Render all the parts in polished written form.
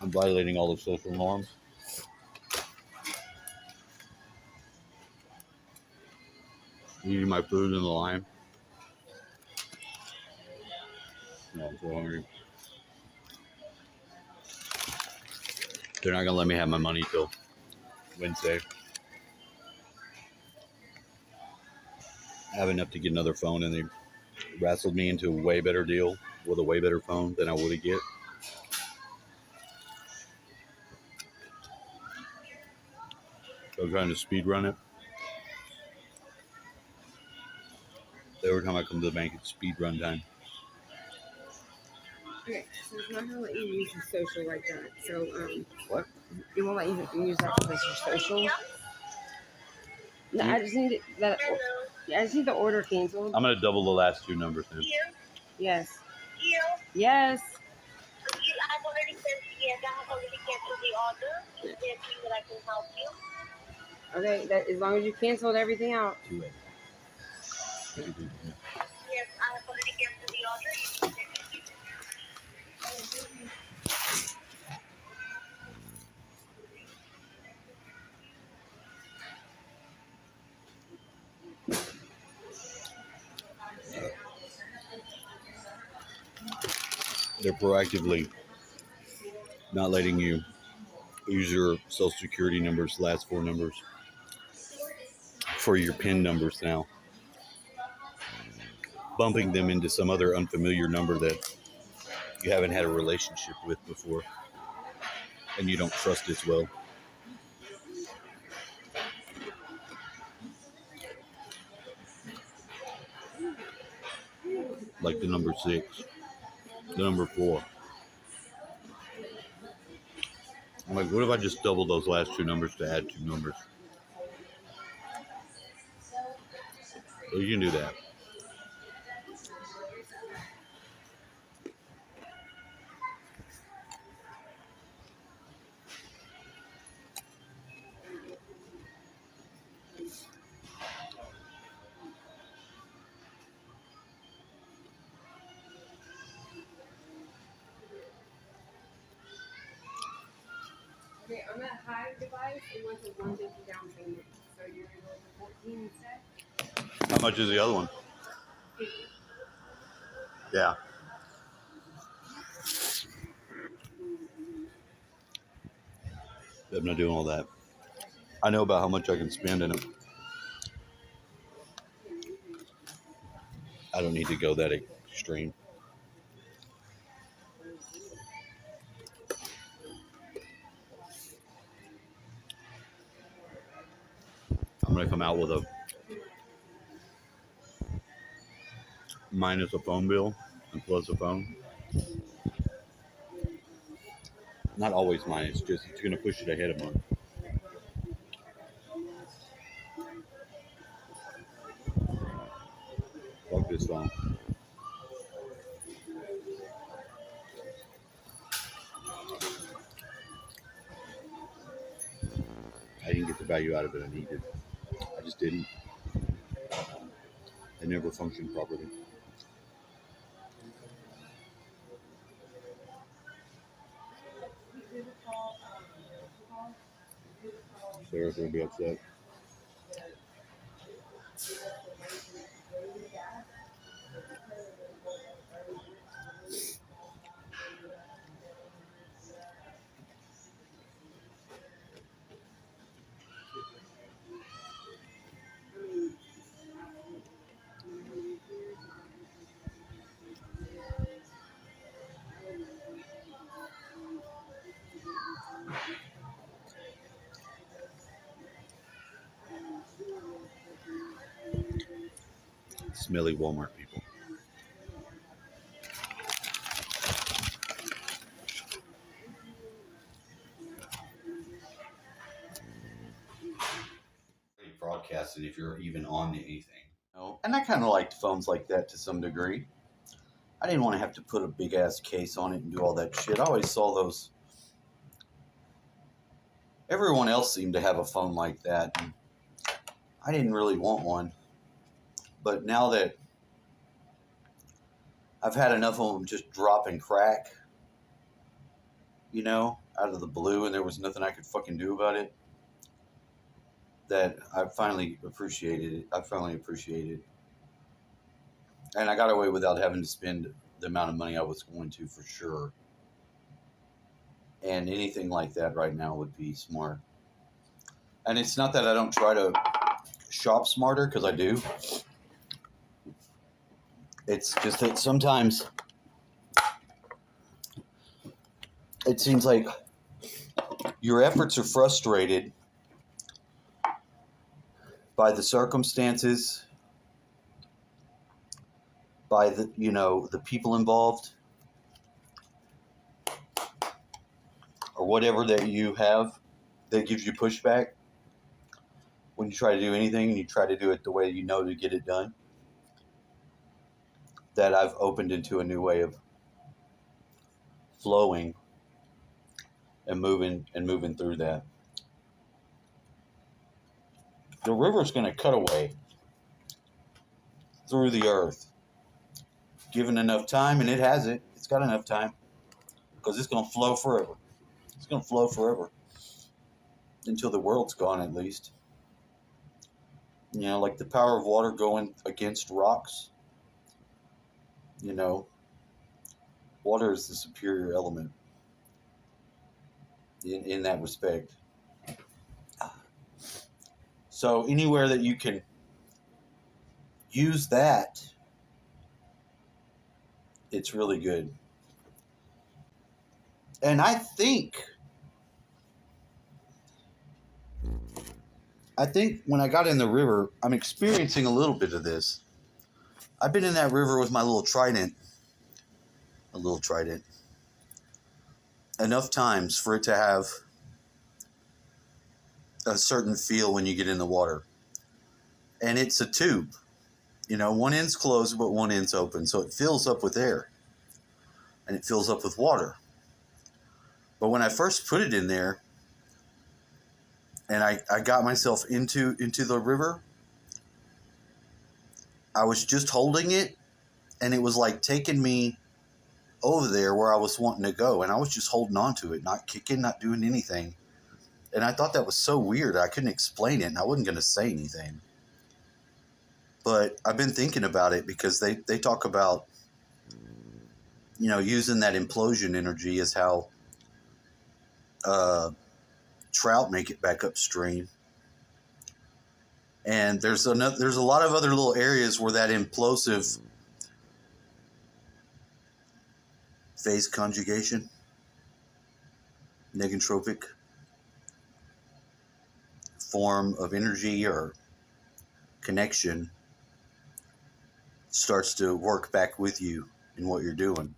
I'm violating all the social norms. Eating my food in the line. No, I'm so hungry. They're not gonna let me have my money till Wednesday. I have enough to get another phone, and they wrestled me into a way better deal with a way better phone than I would have get. So I'm trying to speed run it. Every time I come to the bank, it's speed run time. Okay, so it's not gonna let you use your social like that. So What? it won't let you use that as your social. No, I just need that. I just need the order canceled. I'm gonna double the last two numbers then. Yes. Yes. I've already sent I have already canceled the order. Is there anything that I can help you? Okay, that as long as you canceled everything out. Yes, I have already canceled the order. You can check it. They're proactively not letting you use your social security numbers, last four numbers, for your PIN numbers now. Bumping them into some other unfamiliar number that you haven't had a relationship with before and you don't trust as well. Like the number 6, the number 4. I'm like, what if I just double those last two numbers to add two numbers? Well, you can do that. Okay, on that high device, it went to 150 down payment. So you're gonna go to 14 instead. How much is the other one? 50. Yeah. I'm not doing all that. I know about how much I can spend in it. I don't need to go that extreme. I'm going to come out with a minus a phone bill and plus a phone. Not always minus, just it's going to push it ahead a month. Fuck this phone. I didn't get the value out of it I needed. I just didn't. It never functioned properly. Sarah's going to be upset. Smelly Walmart people. Broadcasting if you're even on anything. And I kind of liked phones like that to some degree. I didn't want to have to put a big ass case on it and do all that shit. I always saw those. Everyone else seemed to have a phone like that. And I didn't really want one. But now that I've had enough of them just drop and crack, you know, out of the blue, and there was nothing I could fucking do about it, that I finally appreciated it. And I got away without having to spend the amount of money I was going to, for sure. And anything like that right now would be smart. And it's not that I don't try to shop smarter, because I do. It's just that sometimes it seems like your efforts are frustrated by the circumstances, by the, you know, the people involved, or whatever that you have that gives you pushback when you try to do anything and you try to do it the way you know to get it done. That I've opened into a new way of flowing and moving through that. The river's going to cut away through the earth, given enough time, and it has it. It's got enough time, because it's going to flow forever. It's going to flow forever until the world's gone, at least. You know, like the power of water going against rocks. You know, water is the superior element in that respect. So anywhere that you can use that, it's really good. And I think when I got in the river, I'm experiencing a little bit of this. I've been in that river with my little trident, enough times for it to have a certain feel when you get in the water. And it's a tube. You know, one end's closed, but one end's open. So it fills up with air. And it fills up with water. But when I first put it in there, and I got myself into the river, I was just holding it, and it was like taking me over there where I was wanting to go. And I was just holding on to it, not kicking, not doing anything. And I thought that was so weird. I couldn't explain it, and I wasn't going to say anything. But I've been thinking about it, because they talk about, you know, using that implosion energy as how trout make it back upstream. And there's a lot of other little areas where that implosive phase conjugation, negentropic form of energy or connection starts to work back with you in what you're doing.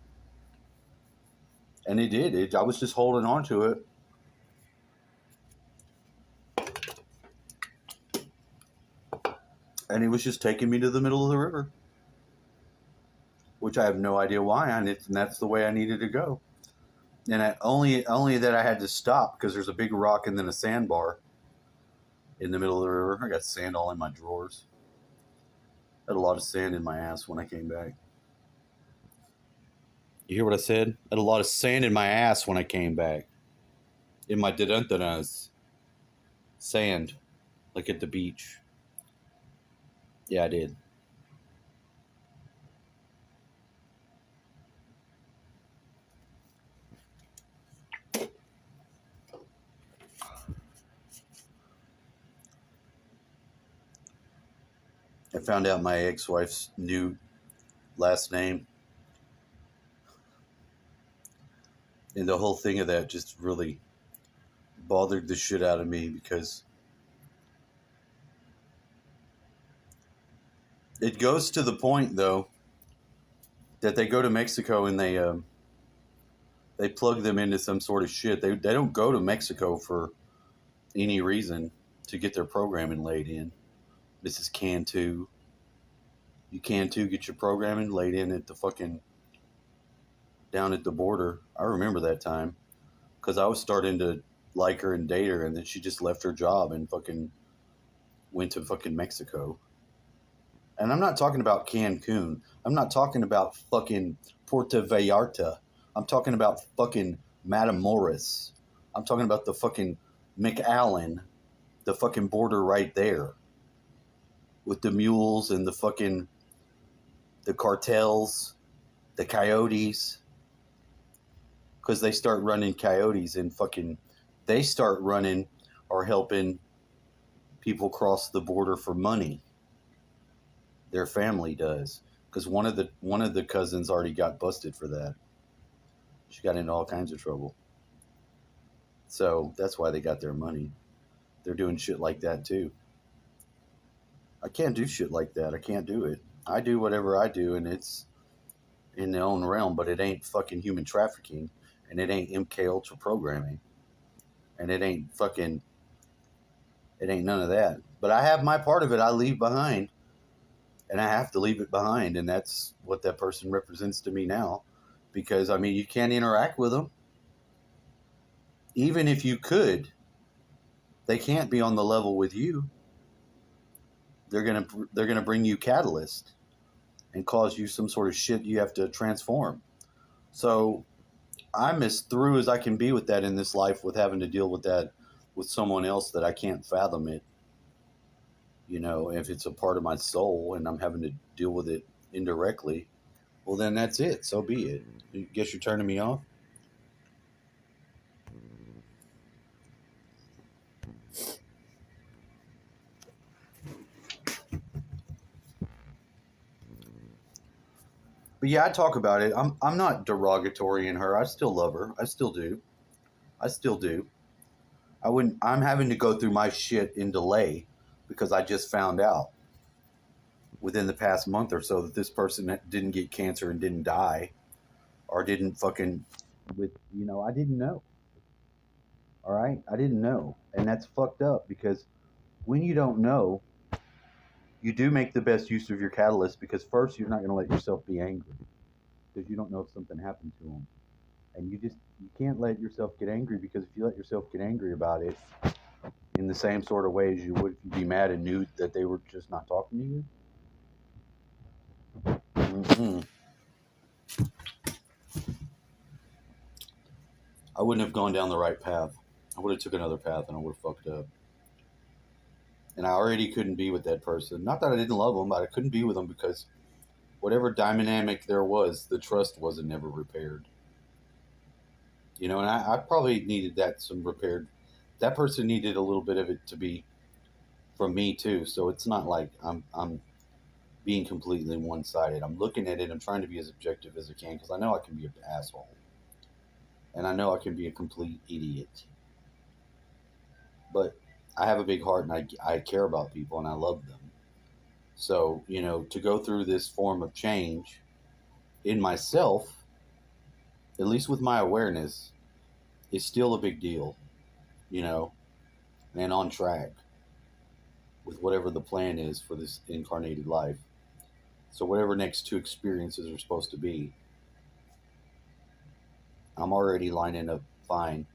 And it did. I was just holding on to it. And it was just taking me to the middle of the river, which I have no idea why, and that's the way I needed to go. And only that I had to stop because there's a big rock and then a sandbar in the middle of the river. I got sand all in my drawers. I had a lot of sand in my ass when I came back. You hear what I said? I had a lot of sand in my ass when I came back. In my deduntanas. Sand. Like at the beach. Yeah, I did. I found out my ex-wife's new last name. And the whole thing of that just really bothered the shit out of me, because it goes to the point, though, that they go to Mexico and they plug them into some sort of shit. They don't go to Mexico for any reason to get their programming laid in. This is Can2. You Can2 get your programming laid in at the fucking down at the border. I remember that time because I was starting to like her and date her, and then she just left her job and fucking went to fucking Mexico. And I'm not talking about Cancun. I'm not talking about fucking Puerto Vallarta. I'm talking about fucking Madame Morris. I'm talking about the fucking McAllen, the fucking border right there, with the mules and the cartels, the coyotes, because they start running coyotes and they start running or helping people cross the border for money. Their family does, because one of the cousins already got busted for that. She got into all kinds of trouble. So that's why they got their money. They're doing shit like that too. I can't do shit like that. I can't do it. I do whatever I do, and it's in their own realm, but it ain't fucking human trafficking, and it ain't MK Ultra programming, and it ain't none of that. But I have my part of it I leave behind, and I have to leave it behind, and that's what that person represents to me now, because I mean, you can't interact with them. Even if you could, they can't be on the level with you. They're gonna bring you catalyst and cause you some sort of shit you have to transform. So I'm as through as I can be with that in this life, with having to deal with that with someone else that I can't fathom it. You know, if it's a part of my soul and I'm having to deal with it indirectly, well, then that's it. So be it. I guess you're turning me off. But yeah, I talk about it. I'm not derogatory in her. I still love her. I still do. I still do. I wouldn't. I'm having to go through my shit in delay because I just found out within the past month or so that this person didn't get cancer and didn't die, or didn't fucking I didn't know. All right, I didn't know, and that's fucked up because when you don't know, you do make the best use of your catalyst, because first you're not going to let yourself be angry because you don't know if something happened to them, and you can't let yourself get angry, because if you let yourself get angry about it in the same sort of way as you would if you'd be mad and knew that they were just not talking to you. Mm-hmm. I wouldn't have gone down the right path. I would have took another path and I would have fucked up. And I already couldn't be with that person. Not that I didn't love them, but I couldn't be with them because whatever dynamic there was, the trust wasn't never repaired. You know, and I probably needed some repaired. That person needed a little bit of it to be from me too. So it's not like I'm being completely one-sided. I'm looking at it. I'm trying to be as objective as I can because I know I can be an asshole. And I know I can be a complete idiot. But I have a big heart and I care about people and I love them. So, to go through this form of change in myself, at least with my awareness, is still a big deal, and on track with whatever the plan is for this incarnated life. So, whatever next two experiences are supposed to be, I'm already lining up fine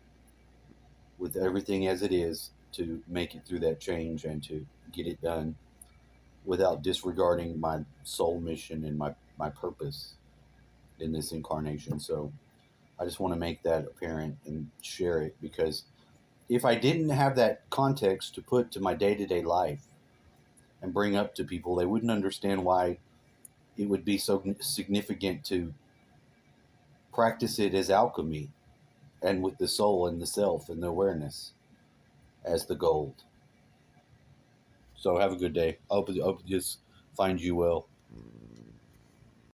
with everything as it is to make it through that change and to get it done without disregarding my soul mission and my purpose in this incarnation. So I just want to make that apparent and share it, because if I didn't have that context to put to my day-to-day life and bring up to people, they wouldn't understand why it would be so significant to practice it as alchemy and with the soul and the self and the awareness as the gold. So have a good day. I hope it just finds you well.